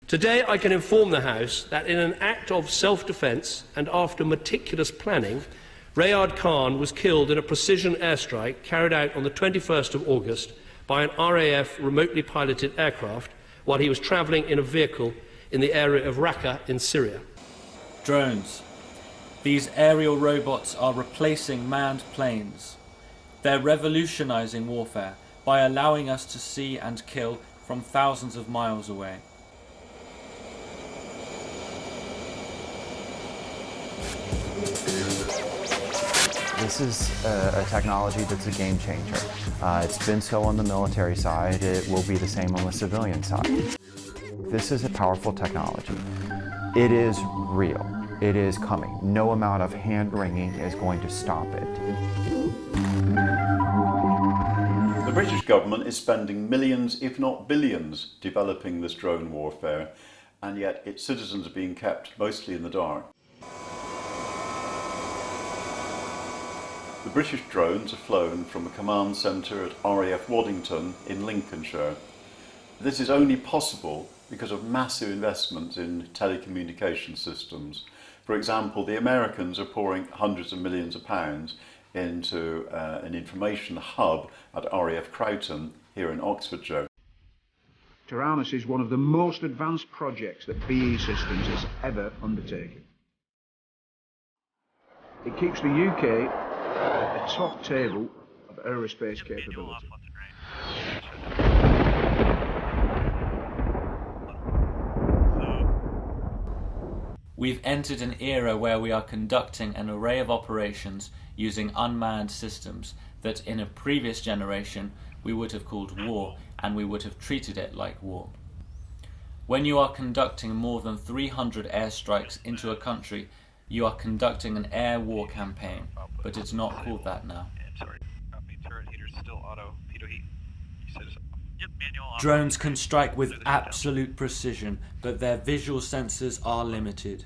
Today I can inform the House that in an act of self-defence and after meticulous planning, Rayard Khan was killed in a precision airstrike carried out on the 21st of August by an RAF remotely piloted aircraft while he was travelling in a vehicle in the area of Raqqa in Syria. Drones. These aerial robots are replacing manned planes. They're revolutionising warfare by allowing us to see and kill from thousands of miles away. This is a technology that's a game changer. It's been so on the military side, it will be the same on the civilian side. This is a powerful technology. It is real. It is coming. No amount of hand-wringing is going to stop it. The British government is spending millions, if not billions, developing this drone warfare, and yet its citizens are being kept mostly in the dark. The British drones are flown from a command centre at RAF Waddington in Lincolnshire. This is only possible because of massive investments in telecommunication systems. For example, the Americans are pouring hundreds of millions of pounds into an information hub at RAF Croughton here in Oxfordshire. Taranis is one of the most advanced projects that BAE Systems has ever undertaken. It keeps the UK at the top table of aerospace capability. We've entered an era where we are conducting an array of operations using unmanned systems that in a previous generation we would have called war, and we would have treated it like war. When you are conducting more than 300 airstrikes into a country, you are conducting an air war campaign, but it's not called that now. Drones can strike with absolute precision, but their visual sensors are limited.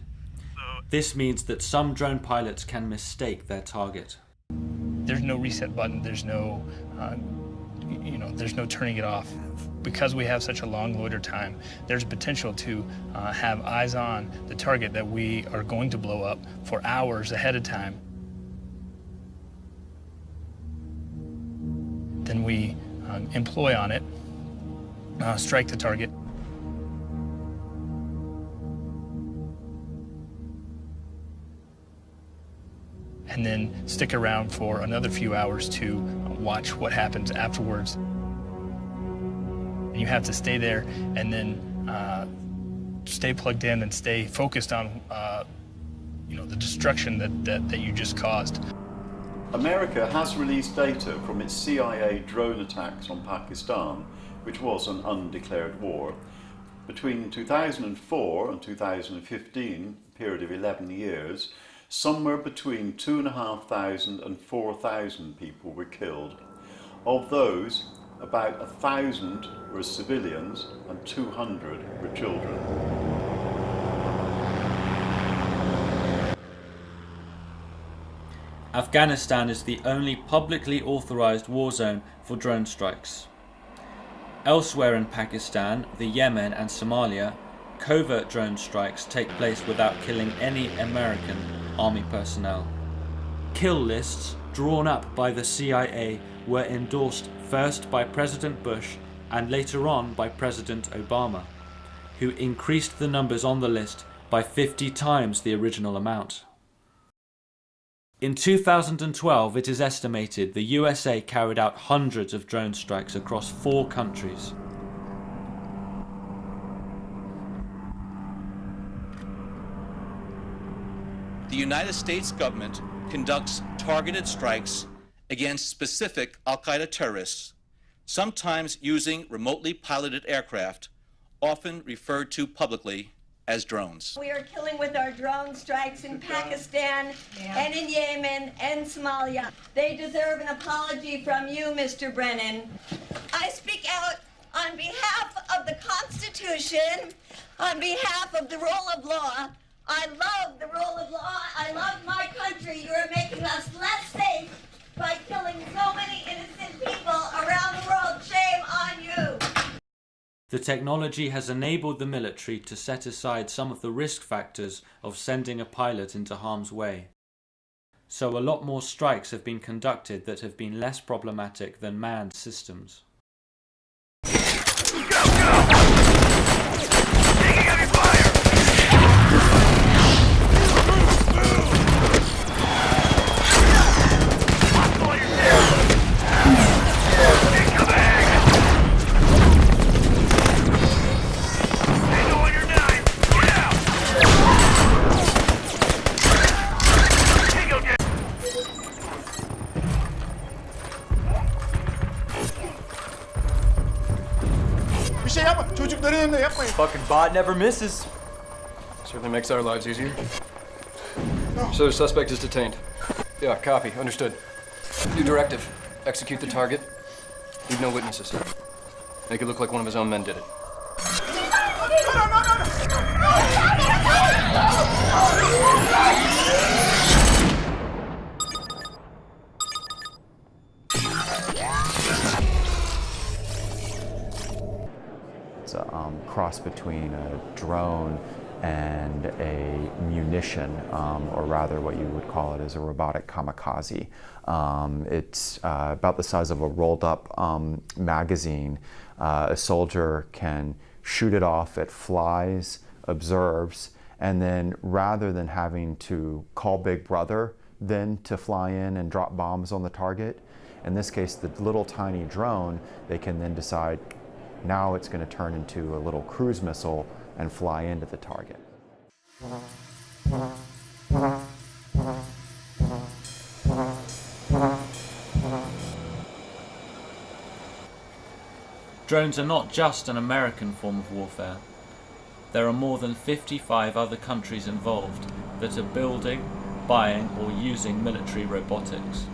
This means that some drone pilots can mistake their target. There's no reset button, there's no there's no turning it off. Because we have such a long loiter time, there's potential to have eyes on the target that we are going to blow up for hours ahead of time. Then we employ on it, strike the target. And then stick around for another few hours to watch what happens afterwards. You have to stay there and then stay plugged in and stay focused on the destruction that you just caused. America has released data from its CIA drone attacks on Pakistan, which was an undeclared war. Between 2004 and 2015, a period of 11 years, somewhere between 2,500 and 4,000 people were killed. Of those, about 1,000 were civilians and 200 were children. Afghanistan is the only publicly authorized war zone for drone strikes. Elsewhere in Pakistan, the Yemen and Somalia, covert drone strikes take place without killing any American army personnel. Kill lists drawn up by the CIA were endorsed first by President Bush and later on by President Obama, who increased the numbers on the list by 50 times the original amount. In 2012, it is estimated the USA carried out hundreds of drone strikes across 4 countries. The United States government conducts targeted strikes against specific al-Qaeda terrorists, sometimes using remotely piloted aircraft, often referred to publicly as drones. We are killing with our drone strikes in Pakistan and in Yemen and Somalia. They deserve an apology from you, Mr. Brennan. I speak out on behalf of the Constitution, on behalf of the rule of law. I love the rule of law. I love my country. You are making us less safe by killing so many innocent people around the world. Shame on you. The technology has enabled the military to set aside some of the risk factors of sending a pilot into harm's way. So a lot more strikes have been conducted that have been less problematic than manned systems. Fucking bot never misses. Certainly makes our lives easier. So the suspect is detained. Yeah, copy. Understood. New directive. Execute the target. Leave no witnesses. Make it look like one of his own men did it. It's a cross between a drone and a munition, or rather what you would call it is a robotic kamikaze. It's about the size of a rolled up magazine. A soldier can shoot it off, it flies, observes, and then rather than having to call Big Brother then to fly in and drop bombs on the target, in this case the little tiny drone, they can then decide now it's going to turn into a little cruise missile and fly into the target. Drones are not just an American form of warfare. There are more than 55 other countries involved that are building, buying, or using military robotics.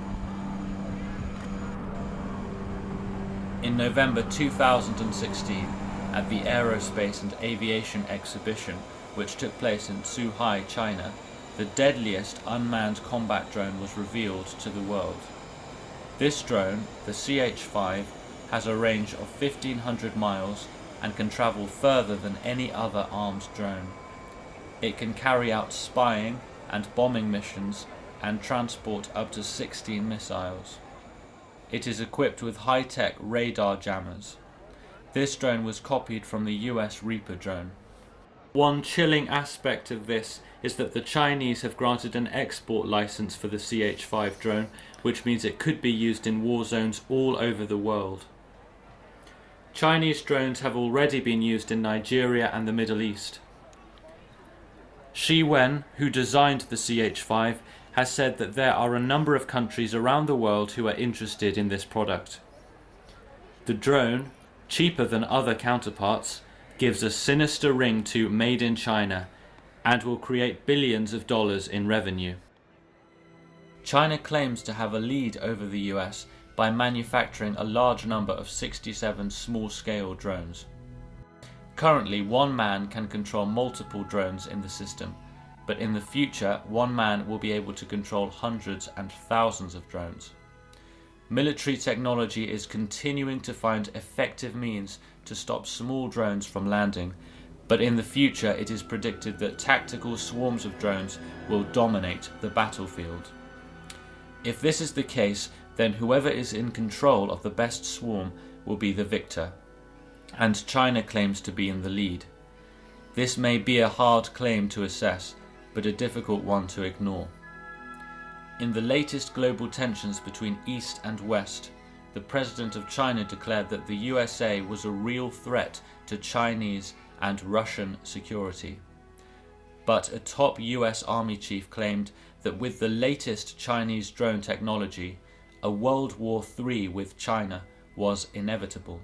In November 2016, at the Aerospace and Aviation Exhibition, which took place in Zhuhai, China, the deadliest unmanned combat drone was revealed to the world. This drone, the CH-5, has a range of 1,500 miles and can travel further than any other armed drone. It can carry out spying and bombing missions and transport up to 16 missiles. It is equipped with high-tech radar jammers. This drone was copied from the US Reaper drone. One chilling aspect of this is that the Chinese have granted an export license for the CH-5 drone, which means it could be used in war zones all over the world. Chinese drones have already been used in Nigeria and the Middle East. Shi Wen, who designed the CH-5, has said that there are a number of countries around the world who are interested in this product. The drone, cheaper than other counterparts, gives a sinister ring to Made in China and will create billions of dollars in revenue. China claims to have a lead over the US by manufacturing a large number of 67 small-scale drones. Currently, one man can control multiple drones in the system, but in the future, one man will be able to control hundreds and thousands of drones. Military technology is continuing to find effective means to stop small drones from landing, but in the future it is predicted that tactical swarms of drones will dominate the battlefield. If this is the case, then whoever is in control of the best swarm will be the victor, and China claims to be in the lead. This may be a hard claim to assess, but a difficult one to ignore. In the latest global tensions between East and West, the President of China declared that the USA was a real threat to Chinese and Russian security. But a top US Army chief claimed that with the latest Chinese drone technology, a World War III with China was inevitable.